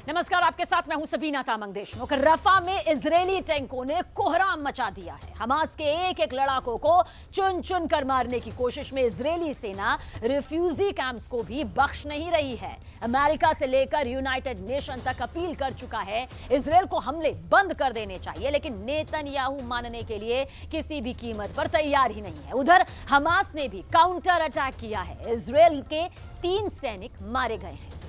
नमस्कार, आपके साथ मैं हूं सबीना तामंग देशमुख। रफा में इजरायली टैंकों ने कोहराम मचा दिया है। हमास के एक एक लड़ाकों को चुन चुन कर मारने की कोशिश में इजरायली सेना रिफ्यूजी कैंप्स को भी बख्श नहीं रही है। अमेरिका से लेकर यूनाइटेड नेशन तक अपील कर चुका है इजरायल को हमले बंद कर देने चाहिए, लेकिन नेतन्याहू मानने के लिए किसी भी कीमत पर तैयार ही नहीं है। उधर हमास ने भी काउंटर अटैक किया है। इजरायल के 3 सैनिक मारे गए हैं।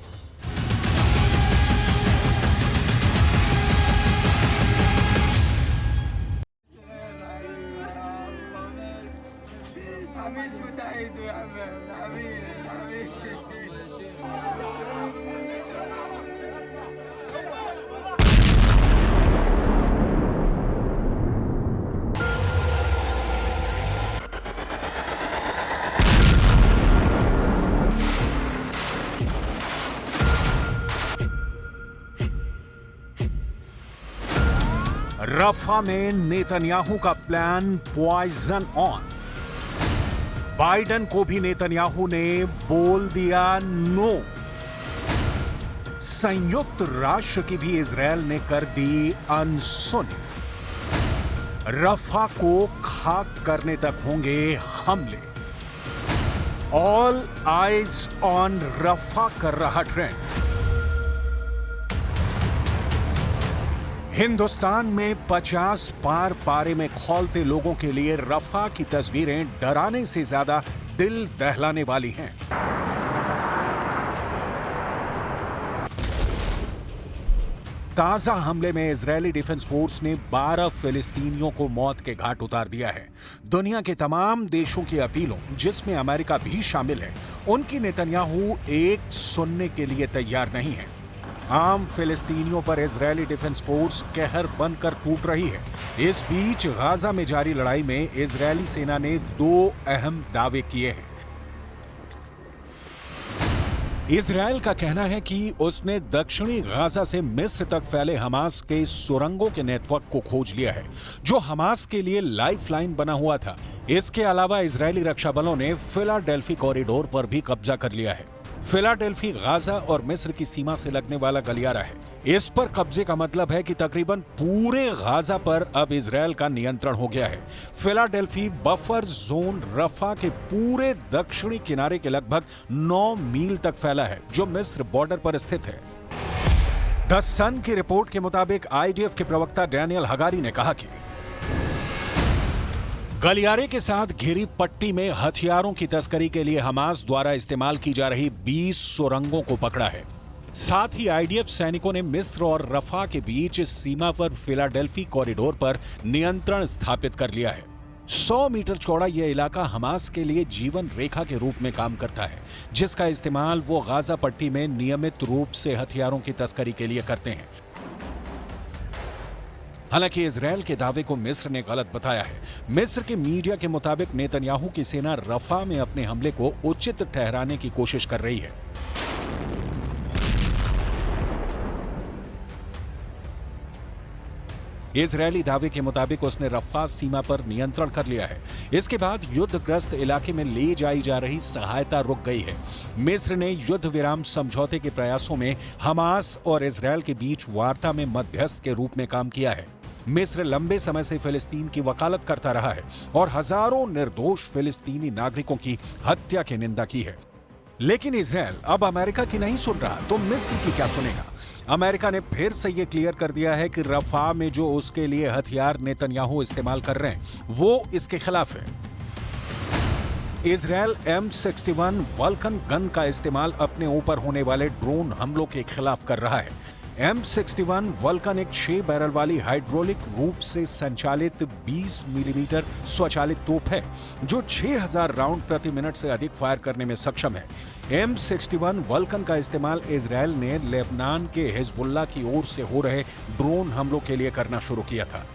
रफा में नेतन्याहू का प्लान पॉइजन ऑन। बाइडेन को भी नेतन्याहू ने बोल दिया नो। संयुक्त राष्ट्र की भी इजरायल ने कर दी अनसुनी। रफा को खाक करने तक होंगे हमले। ऑल आइज ऑन रफा कर रहा ट्रेंड। हिंदुस्तान में 50 पार पारे में खौलते लोगों के लिए रफा की तस्वीरें डराने से ज्यादा दिल दहलाने वाली हैं। ताजा हमले में इजरायली डिफेंस फोर्स ने 12 फिलिस्तीनियों को मौत के घाट उतार दिया है। दुनिया के तमाम देशों की अपीलों, जिसमें अमेरिका भी शामिल है, उनकी नेतन्याहू एक सुनने के लिए तैयार नहीं है। आम फिलिस्तीनियों पर इजरायली डिफेंस फोर्स कहर बनकर टूट रही है। इस बीच गाजा में जारी लड़ाई में इजरायली सेना ने 2 अहम दावे किए हैं। इजरायल का कहना है कि उसने दक्षिणी गाजा से मिस्र तक फैले हमास के सुरंगों के नेटवर्क को खोज लिया है, जो हमास के लिए लाइफलाइन बना हुआ था। इसके अलावा इजरायली रक्षा बलों ने फिलाडेल्फी कॉरिडोर पर भी कब्जा कर लिया है। फिलाडेल्फी गाजा और मिस्र की सीमा से लगने वाला गलियारा है। इस पर कब्जे का मतलब है कि तकरीबन पूरे गाजा पर अब इजरायल का नियंत्रण हो गया है। फिलाडेल्फी बफर जोन रफा के पूरे दक्षिणी किनारे के लगभग 9 मील तक फैला है, जो मिस्र बॉर्डर पर स्थित है। द सन की रिपोर्ट के मुताबिक आईडीएफ के प्रवक्ता डैनियल हगारी ने कहा कि गलियारे के साथ घिरी पट्टी में हथियारों की तस्करी के लिए हमास द्वारा इस्तेमाल की जा रही 20 सुरंगों को पकड़ा है। साथ ही आईडीएफ सैनिकों ने मिस्र और रफा के बीच सीमा पर फिलाडेल्फी कॉरिडोर पर नियंत्रण स्थापित कर लिया है। 100 मीटर चौड़ा यह इलाका हमास के लिए जीवन रेखा के रूप में काम करता है, जिसका इस्तेमाल वो गाजा पट्टी में नियमित रूप से हथियारों की तस्करी के लिए करते हैं। हालांकि इजरायल के दावे को मिस्र ने गलत बताया है। मिस्र के मीडिया के मुताबिक नेतन्याहू की सेना रफा में अपने हमले को उचित ठहराने की कोशिश कर रही है। इजरायली दावे के मुताबिक उसने रफा सीमा पर नियंत्रण कर लिया है। इसके बाद युद्धग्रस्त इलाके में ले जाई जा रही सहायता रुक गई है। मिस्र ने युद्ध विराम समझौते के प्रयासों में हमास और इजरायल के बीच वार्ता में मध्यस्थ के रूप में काम किया है। मिस्र लंबे समय से फिलिस्तीन की वकालत करता रहा है और हजारों निर्दोष फिलिस्तीनी नागरिकों की हत्या की निंदा की है। लेकिन इजरायल अब अमेरिका की नहीं सुन रहा, तो मिस्र की क्या सुनेगा? अमेरिका ने फिर से यह क्लियर कर दिया है कि रफा में जो उसके लिए हथियार नेतन्याहू इस्तेमाल कर रहे हैं, वो इसके खिलाफ है। इजरायल M61 वल्कन गन का इस्तेमाल अपने ऊपर होने वाले ड्रोन हमलों के खिलाफ कर रहा है। M61 वल्कन एक 6 बैरल वाली हाइड्रोलिक रूप से संचालित 20 मिलीमीटर स्वचालित तोप है, जो 6000 राउंड प्रति मिनट से अधिक फायर करने में सक्षम है। M61 वल्कन का इस्तेमाल इजरायल ने लेबनान के हिजबुल्लाह की ओर से हो रहे ड्रोन हमलों के लिए करना शुरू किया था।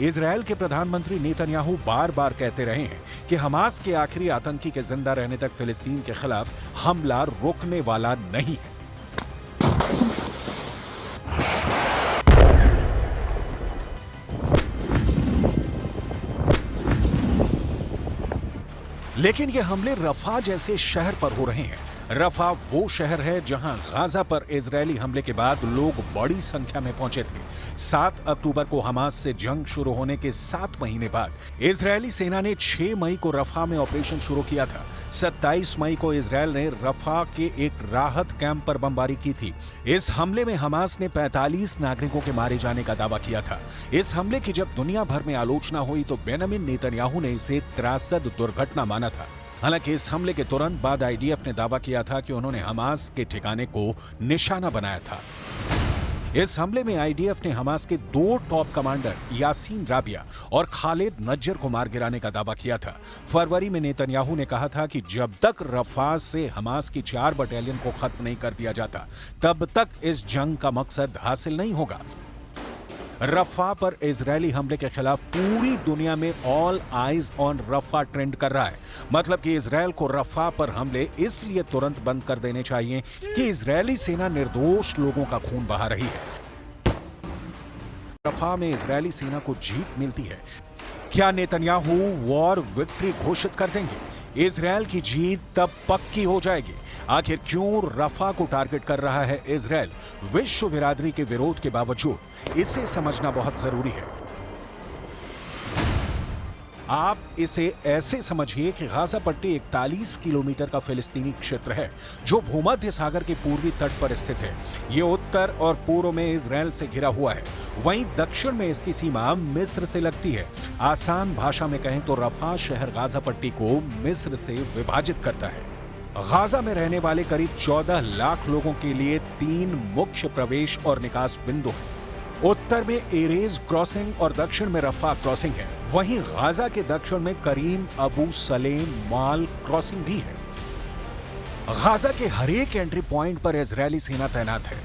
इजरायल के प्रधानमंत्री नेतन्याहू बार बार कहते रहे हैं कि हमास के आखिरी आतंकी के जिंदा रहने तक फिलिस्तीन के खिलाफ हमला रुकने वाला नहीं है। लेकिन ये हमले रफा जैसे शहर पर हो रहे हैं। रफा वो शहर है जहां गाजा पर इजरायली हमले के बाद लोग बड़ी संख्या में पहुंचे थे। 7 अक्टूबर को हमास से जंग शुरू होने के 7 महीने बाद इजरायली सेना ने 6 मई को रफा में ऑपरेशन शुरू किया था। 27 मई को इजरायल ने रफा के एक राहत कैंप पर बमबारी की थी। इस हमले में हमास ने 45 नागरिकों के मारे जाने का दावा किया था। इस हमले की जब दुनिया भर में आलोचना हुई तो बेंजामिन नेतन्याहू ने इसे त्रासद दुर्घटना माना था। हालांकि इस हमले के तुरंत बाद आईडीएफ ने दावा किया था कि उन्होंने हमास के ठिकाने को निशाना बनाया था। इस हमले में आईडीएफ ने हमास के 2 टॉप कमांडर यासीन राबिया और खालिद नज्जर को मार गिराने का दावा किया था। फरवरी में नेतन्याहू ने कहा था कि जब तक रफा से हमास की 4 बटालियन को खत्म नहीं कर दिया जाता तब तक इस जंग का मकसद हासिल नहीं होगा। रफा पर इजरायली हमले के खिलाफ पूरी दुनिया में ऑल आइज ऑन रफा ट्रेंड कर रहा है। मतलब कि इजरायल को रफा पर हमले इसलिए तुरंत बंद कर देने चाहिए कि इजरायली सेना निर्दोष लोगों का खून बहा रही है। रफा में इजरायली सेना को जीत मिलती है। क्या नेतन्याहू वॉर विक्ट्री घोषित कर देंगे? इजरायल की जीत तब पक्की हो जाएगी। आखिर क्यों रफा को टारगेट कर रहा है इजरायल विश्व बिरादरी के विरोध के बावजूद? इसे समझना बहुत जरूरी है। आप इसे ऐसे समझिए कि गाजा पट्टी 41 किलोमीटर का फिलिस्तीनी क्षेत्र है जो भूमध्य सागर के पूर्वी तट पर स्थित है। ये उत्तर और पूर्व में इजरायल से घिरा हुआ है, वहीं दक्षिण में इसकी सीमा मिस्र से लगती है। आसान भाषा में कहें तो रफा शहर गाजा पट्टी को मिस्र से विभाजित करता है। गाजा में रहने वाले करीब 14 लाख लोगों के लिए 3 मुख्य प्रवेश और निकास बिंदु हैं। उत्तर में एरेज क्रॉसिंग और दक्षिण में रफा क्रॉसिंग है। वहीं गाजा के दक्षिण में करीम अबू सलेम माल क्रॉसिंग भी है। गाजा के हर एक एंट्री पॉइंट पर इजरायली सेना तैनात है।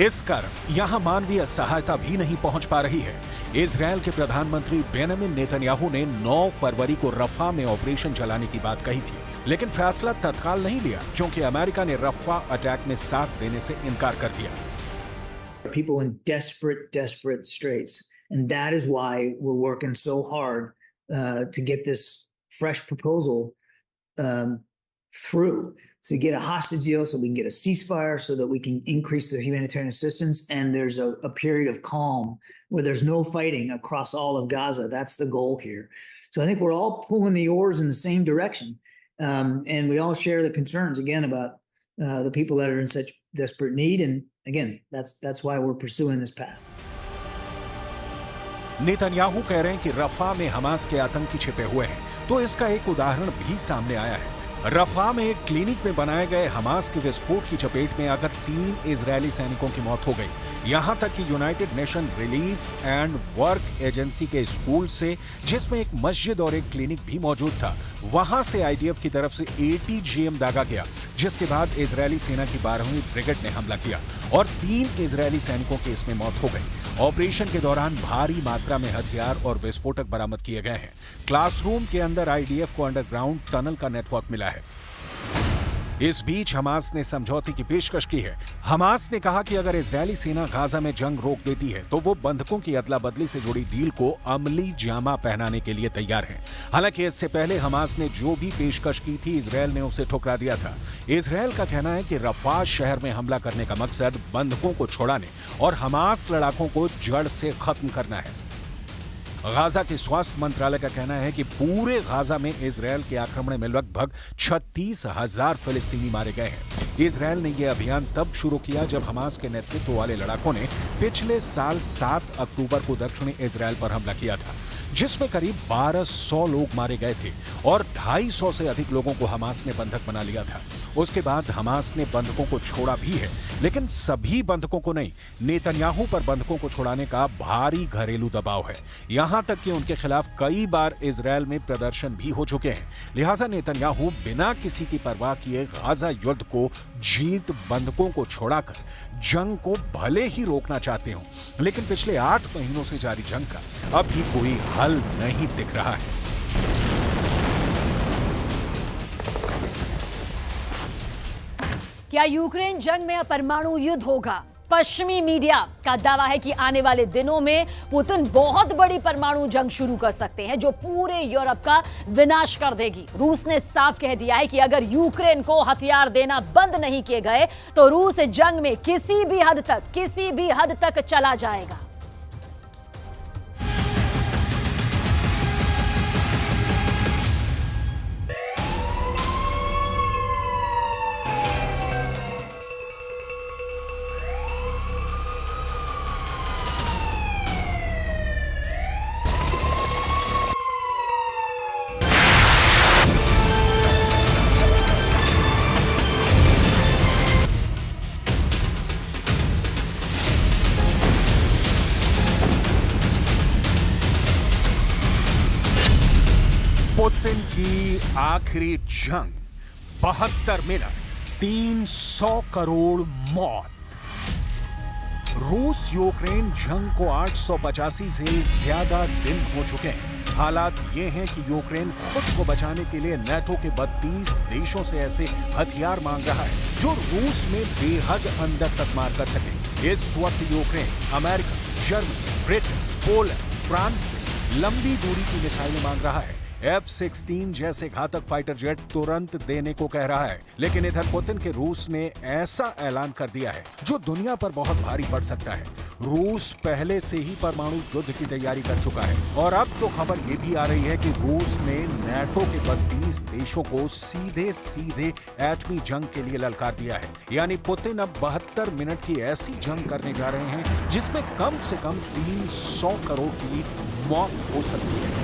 इस कारण यहां मानवीय सहायता भी नहीं पहुंच पा रही है। इजरायल के प्रधानमंत्री बेंजामिन नेतन्याहू ने 9 फरवरी को रफा में ऑपरेशन चलाने की बात कही थी, लेकिन फैसला तत्काल नहीं लिया क्योंकि अमेरिका ने रफा अटैक में साथ देने से इनकार कर दिया। People in desperate straits, and that is why we're working so hard to get this fresh proposal through, to get a hostage deal so we can get a ceasefire so that we can increase the humanitarian assistance and there's a period of calm where there's no fighting across all of Gaza. That's the goal here. So I think we're all pulling the oars in the same direction, and we all share the concerns again about the people that are in such desperate need, and again, that's why we're pursuing this path. Netanyahu कह रहे हैं कि रफा में Hamas के आतंकी छिपे हुए हैं, तो इसका एक उदाहरण भी सामने आया है। रफा में एक क्लिनिक में बनाए गए हमास के विस्फोट की चपेट में आकर 3 इजरायली सैनिकों की मौत हो गई। यहां तक कि United nation relief and work agency के स्कूल से, जिसमें एक मस्जिद और एक क्लिनिक भी मौजूद था, वहां से आईडीएफ की तरफ से ATGM दागा गया, जिसके बाद इजरायली सेना की 12वीं ब्रिगेड ने हमला किया और 3 इजरायली सैनिकों की इसमें मौत हो गई। ऑपरेशन के दौरान भारी मात्रा में हथियार और विस्फोटक बरामद किए गए हैं। क्लासरूम के अंदर आईडीएफ को अंडरग्राउंड टनल का नेटवर्क मिला है। इस बीच हमास ने समझौते की पेशकश की है। हमास ने कहा कि अगर इजरायली सेना गाजा में जंग रोक देती है तो वो बंधकों की अदला बदली से जुड़ी डील को अमली जामा पहनाने के लिए तैयार है। हालांकि इससे पहले हमास ने जो भी पेशकश की थी, इजरायल ने उसे ठुकरा दिया था। इजरायल का कहना है कि रफा शहर में हमला करने का मकसद बंधकों को छुड़ाने और हमास लड़ाकों को जड़ से खत्म करना है। गाजा के स्वास्थ्य मंत्रालय का कहना है कि पूरे गाजा में इजरायल के आक्रमण में लगभग 36,000 फिलिस्तीनी मारे गए हैं। इजरायल ने यह अभियान तब शुरू किया जब हमास के नेतृत्व वाले लड़ाकों ने पिछले साल 7 अक्टूबर को दक्षिणी इजरायल पर हमला किया था, जिसमें करीब 1200 लोग मारे गए थे और 250 से अधिक लोगों को हमास ने बंधक बना लिया था। उसके बाद हमास ने बंधकों को छोड़ा भी है, लेकिन सभी बंधकों को नहीं। नेतन्याहू पर बंधकों को छोड़ाने का भारी घरेलू दबाव है, यहां तक कि उनके खिलाफ कई बार इजरायल में प्रदर्शन भी हो चुके हैं। लिहाजा नेतन्याहू बिना किसी की परवाह किए गाजा युद्ध को जीत बंधकों को छोड़ाकर जंग को भले ही रोकना चाहते हो, लेकिन पिछले 8 महीनों से जारी जंग का अभी कोई हल नहीं दिख रहा है। क्या यूक्रेन जंग में परमाणु युद्ध होगा? पश्चिमी मीडिया का दावा है कि आने वाले दिनों में पुतिन बहुत बड़ी परमाणु जंग शुरू कर सकते हैं जो पूरे यूरोप का विनाश कर देगी। रूस ने साफ कह दिया है कि अगर यूक्रेन को हथियार देना बंद नहीं किए गए तो रूस जंग में किसी भी हद तक चला जाएगा। पुतिन की आखिरी जंग, 72 मिनट, 300 करोड़ मौत। रूस यूक्रेन जंग को 885 से ज्यादा दिन हो चुके हैं। हालात ये हैं कि यूक्रेन खुद को बचाने के लिए नेटो के 32 देशों से ऐसे हथियार मांग रहा है जो रूस में बेहद अंदर तक मार कर सके। इस वक्त Ukraine America, Germany, Britain, Poland, France से लंबी दूरी की मिसाइलें मांग रहा है। F-16 जैसे घातक फाइटर जेट तुरंत देने को कह रहा है, लेकिन इधर पुतिन के रूस ने ऐसा ऐलान कर दिया है जो दुनिया पर बहुत भारी पड़ सकता है। रूस पहले से ही परमाणु युद्ध की तैयारी कर चुका है और अब तो खबर ये भी आ रही है कि रूस ने नेटो के 32 देशों को सीधे एटमी जंग के लिए ललकार दिया है। यानी पुतिन अब 72 मिनट की ऐसी जंग करने जा रहे हैं जिसमें कम से कम 300 करोड़ की मौत हो सकती है।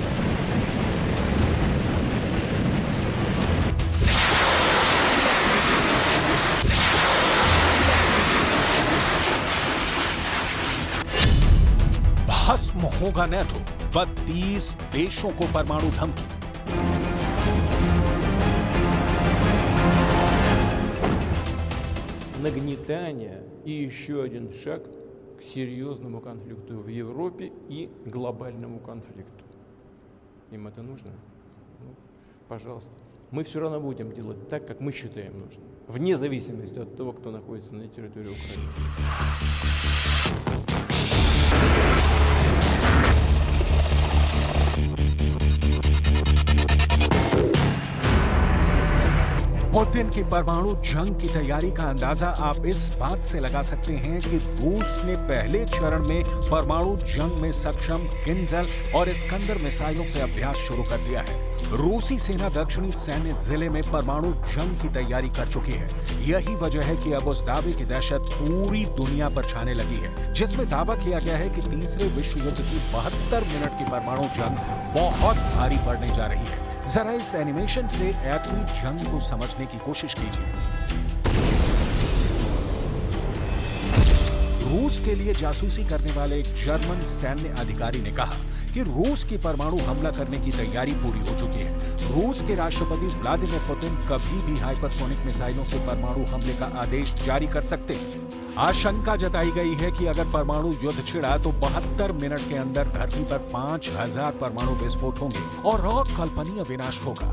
भस्म होगा नेटो, 32 देशों को परमाणु धमकी। Нагнетание и еще один шаг к серьезному конфликту в Европе и глобальному конфликту. Им это нужно? Ну, пожалуйста. Мы все равно будем делать так, как мы считаем нужным, вне зависимости от того, кто находится на территории Украины. पुतिन की परमाणु जंग की तैयारी का अंदाजा आप इस बात से लगा सकते हैं कि रूस ने पहले चरण में परमाणु जंग में सक्षम किंजल और इस्कंदर मिसाइलों से अभ्यास शुरू कर दिया है। रूसी सेना दक्षिणी सैन्य जिले में परमाणु जंग की तैयारी कर चुकी है। यही वजह है कि अब उस दावे की दहशत पूरी दुनिया पर छाने लगी है, जिसमें दावा किया गया है कि तीसरे विश्व युद्ध की 72 मिनट की परमाणु जंग बहुत भारी पड़ने जा रही है। जरा इस एनिमेशन से एटमी जंग को समझने की कोशिश कीजिए। रूस के लिए जासूसी करने वाले एक जर्मन सैन्य अधिकारी ने कहा कि रूस की परमाणु हमला करने की तैयारी पूरी हो चुकी है। रूस के राष्ट्रपति व्लादिमीर पुतिन कभी भी हाइपरसोनिक मिसाइलों से परमाणु हमले का आदेश जारी कर सकते हैं। आशंका जताई गई है कि अगर परमाणु युद्ध छिड़ा तो 72 मिनट के अंदर धरती पर 5000 परमाणु विस्फोट होंगे और अकल्पनीय विनाश होगा।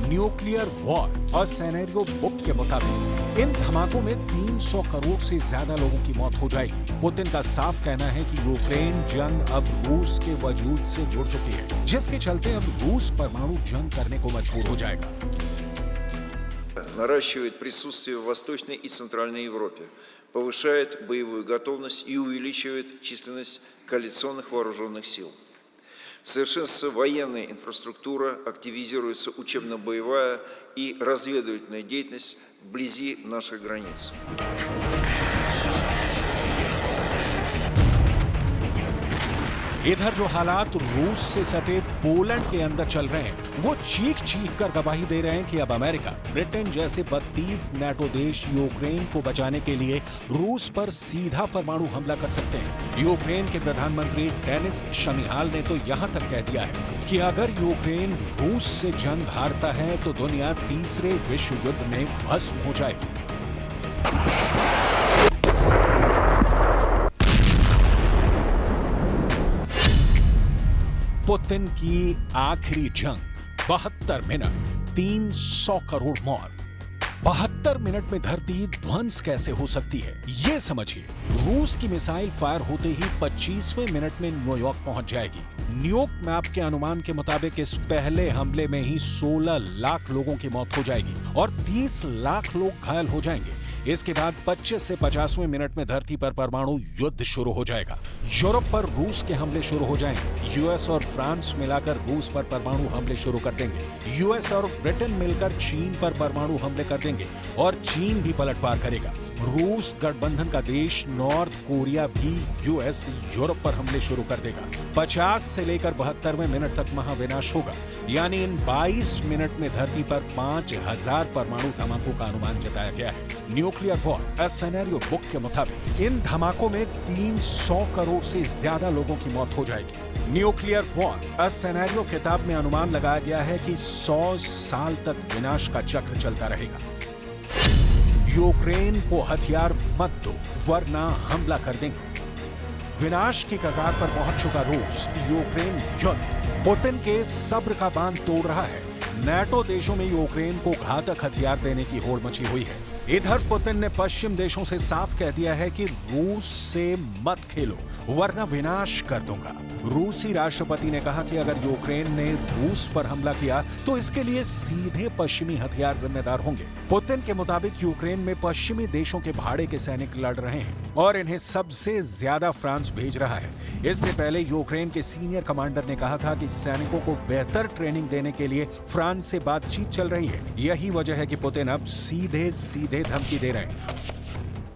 न्यूक्लियर वॉर और सिनेरियो बुक के मुताबिक इन धमाकों में 300 करोड़ से ज्यादा लोगों की मौत हो जाएगी। पुतिन का साफ कहना है कि यूक्रेन जंग अब रूस के वजूद से जुड़ चुकी है, जिसके चलते अब रूस परमाणु जंग करने को मजबूर हो जाएगा। Наращивает присутствие в Восточной и Центральной Европе, повышает боевую готовность и увеличивает численность коалиционных вооруженных сил. Совершенствуется военная инфраструктура, активизируется учебно-боевая и разведывательная деятельность вблизи наших границ. इधर जो हालात रूस से सटे पोलैंड के अंदर चल रहे हैं वो चीख कर गवाही दे रहे हैं कि अब अमेरिका, ब्रिटेन जैसे 32 नेटो देश यूक्रेन को बचाने के लिए रूस पर सीधा परमाणु हमला कर सकते हैं। यूक्रेन के प्रधानमंत्री डेनिस शमिहाल ने तो यहां तक कह दिया है कि अगर यूक्रेन रूस से जंग हारता है तो दुनिया तीसरे विश्व युद्ध में भस्म हो जाएगी। पुतिन की आखिरी जंग, 72 मिनट, 300 करोड़ मौत। 72 72 मिनट में धरती ध्वंस कैसे हो सकती है, ये समझिए। रूस की मिसाइल फायर होते ही 25वें मिनट में न्यूयॉर्क पहुंच जाएगी। न्यूयॉर्क मैप के अनुमान के मुताबिक इस पहले हमले में ही 16 लाख लोगों की मौत हो जाएगी और 30 लाख लोग घायल हो जाएंगे। इसके बाद 25 से 50वें मिनट में धरती पर परमाणु युद्ध शुरू हो जाएगा। यूरोप पर रूस के हमले शुरू हो जाएंगे। यूएस और फ्रांस मिलाकर रूस पर परमाणु हमले शुरू कर देंगे। यूएस और ब्रिटेन मिलकर चीन पर परमाणु हमले कर देंगे और चीन भी पलटवार करेगा। रूस गठबंधन का देश नॉर्थ कोरिया भी यूएस यूरोप पर हमले शुरू कर देगा। 50 से लेकर 72वें मिनट तक महाविनाश होगा, यानी इन 22 मिनट में धरती पर 5000 परमाणु धमाकों का अनुमान जताया गया है। Nuclear war a scenario book के मुताबिक इन धमाकों में 300 करोड़ से ज्यादा लोगों की मौत हो जाएगी। न्यूक्लियर वॉर अ सिनेरियो किताब में अनुमान लगाया गया है कि 100 साल तक विनाश का चक्र चलता रहेगा। यूक्रेन को हथियार मत दो वरना हमला कर देंगे। विनाश की कगार पर पहुंच चुका रूस यूक्रेन युद्ध पुतिन के सब्र का बांध तोड़ रहा है। नाटो देशों में यूक्रेन को घातक हथियार देने की होड़ मची हुई है। इधर पुतिन ने पश्चिम देशों से साफ कह दिया है कि रूस से मत खेलो वरना विनाश कर दूंगा। रूसी राष्ट्रपति ने कहा कि अगर यूक्रेन ने रूस पर हमला किया तो इसके लिए सीधे पश्चिमी हथियार जिम्मेदार होंगे। पुतिन के मुताबिक यूक्रेन में पश्चिमी देशों के भाड़े के सैनिक लड़ रहे हैं और इन्हें सबसे ज्यादा फ्रांस भेज रहा है। इससे पहले यूक्रेन के सीनियर कमांडर ने कहा था कि सैनिकों को बेहतर ट्रेनिंग देने के लिए फ्रांस से बातचीत चल रही है। यही वजह है कि पुतिन अब सीधे धमकी दे रहे हैं।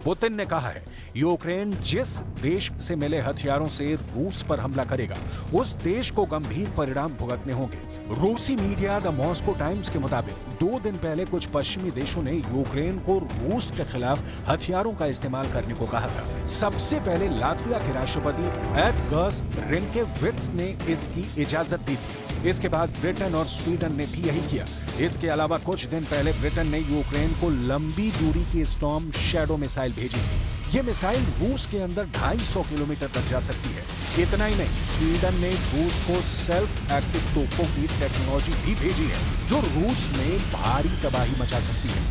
पुतिन ने कहा है यूक्रेन जिस देश से मिले हथियारों से रूस पर हमला करेगा उस देश को गंभीर परिणाम भुगतने होंगे। रूसी मीडिया द मॉस्को टाइम्स के मुताबिक 2 दिन पहले कुछ पश्चिमी देशों ने यूक्रेन को रूस के खिलाफ हथियारों का इस्तेमाल करने को कहा था। सबसे पहले लातविया के राष्ट्रपति एडगर्स रिंकेविट्स ने इसकी इजाजत दी थी। इसके बाद ब्रिटेन और स्वीडन ने भी यही किया। इसके अलावा कुछ दिन पहले ब्रिटेन ने यूक्रेन को लंबी दूरी की स्टॉर्म शैडो मिसाइल भेजी थी। ये मिसाइल रूस के अंदर 250 किलोमीटर तक जा सकती है। इतना ही नहीं, स्वीडन ने रूस को सेल्फ एक्टिव तोपों की टेक्नोलॉजी भी भेजी है जो रूस में भारी तबाही मचा सकती है।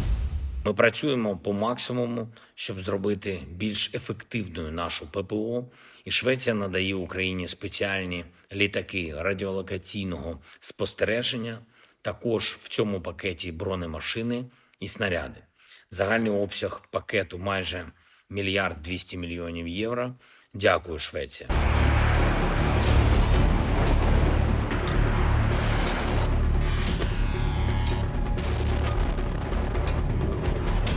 Ми працюємо по максимуму, щоб зробити більш ефективною нашу ППО, і Швеція надає Україні спеціальні літаки радіолокаційного спостереження, також в цьому пакеті бронемашини і снаряди. Загальний обсяг пакету майже 1 200 000 000 євро. Дякую, Швеція.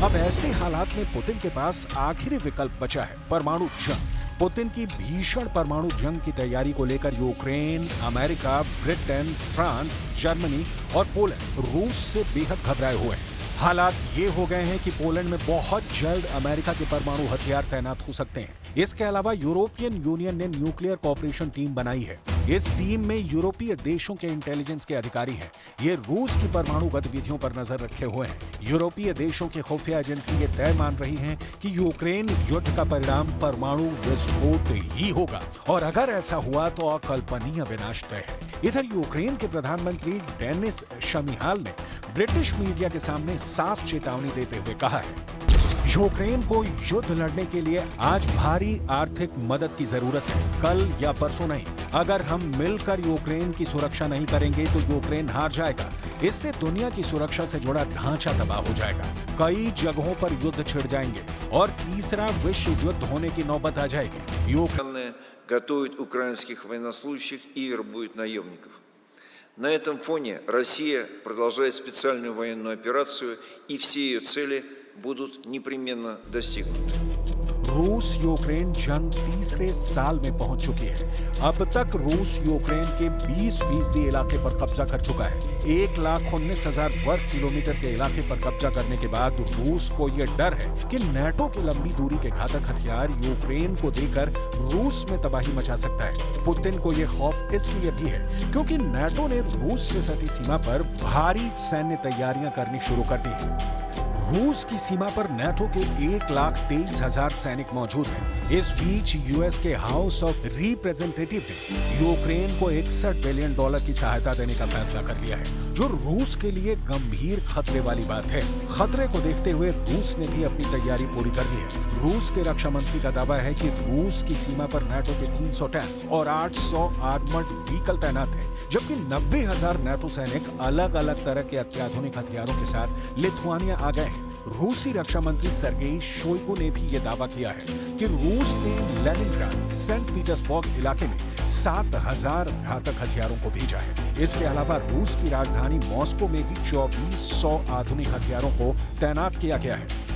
अब ऐसे हालात में पुतिन के पास आखिरी विकल्प बचा है परमाणु जंग। पुतिन की भीषण परमाणु जंग की तैयारी को लेकर Ukraine, America, Britain, France, Germany और पोलैंड रूस से बेहद घबराए हुए हैं। हालात ये हो गए हैं कि पोलैंड में बहुत जल्द अमेरिका के परमाणु हथियार तैनात हो सकते हैं। इसके अलावा यूरोपियन यूनियन ने न्यूक्लियर कॉपरेशन टीम बनाई है। इस टीम में यूरोपीय देशों के इंटेलिजेंस के अधिकारी हैं। ये रूस की परमाणु गतिविधियों पर नजर रखे हुए हैं। यूरोपीय देशों की खुफिया एजेंसी ये तय मान रही हैं कि यूक्रेन युद्ध का परिणाम परमाणु विस्फोट ही होगा और अगर ऐसा हुआ तो अकल्पनीय विनाश तय है। इधर यूक्रेन के प्रधानमंत्री डेनिस शमिहाल ने ब्रिटिश मीडिया के सामने साफ चेतावनी देते हुए कहा है यूक्रेन को युद्ध लड़ने के लिए आज भारी आर्थिक मदद की जरूरत है, कल या परसों नहीं। अगर हम मिलकर यूक्रेन की सुरक्षा नहीं करेंगे तो यूक्रेन हार जाएगा। इससे दुनिया की सुरक्षा से जुड़ा ढांचा तबाह हो जाएगा। कई जगहों पर युद्ध छिड़ जाएंगे और तीसरा विश्व युद्ध होने की नौबत आ जाएगी। यूक्रेन готовит украинских военнослужащих и вербует наемников. На этом фоне Россия продолжает специальную военную операцию, и все ее цели будут непременно достигнуты. रूस यूक्रेन जंग तीसरे साल में पहुंच चुकी है। अब तक रूस यूक्रेन के 20% इलाके पर कब्जा कर चुका है। 1,19,000 वर्ग किलोमीटर के इलाके पर कब्जा करने के बाद रूस को यह डर है कि नाटो के लंबी दूरी के घातक हथियार यूक्रेन को देकर रूस में तबाही मचा सकता है। पुतिन को यह खौफ इसलिए भी है क्योंकि नाटो ने रूस से सटी सीमा पर भारी सैन्य तैयारियां करनी शुरू कर दी है। रूस की सीमा पर नाटो के 1,23,000 सैनिक मौजूद हैं। इस बीच यूएस के हाउस ऑफ रिप्रेजेंटेटिव ने यूक्रेन को $61 बिलियन की सहायता देने का फैसला कर लिया है, जो रूस के लिए गंभीर खतरे वाली बात है। खतरे को देखते हुए रूस ने भी अपनी तैयारी पूरी कर ली है। रूस के रक्षा मंत्री का दावा है कि रूस की सीमा पर नाटो के 300 टैंक और 800 आर्मर्ड व्हीकल तैनात हैं, जबकि 90,000 नाटो सैनिक अलग अलग तरह के अत्याधुनिक हथियारों के साथ लिथुआनिया आ गए हैं। रूसी रक्षा मंत्री सर्गेई शोइगु ने भी यह दावा किया है कि रूस ने लेनिनग्राद, सेंट पीटर्सबर्ग इलाके में 7,000 घातक हथियारों को भेजा है। इसके अलावा रूस की राजधानी मॉस्को में भी 2,400 आधुनिक हथियारों को तैनात किया गया है।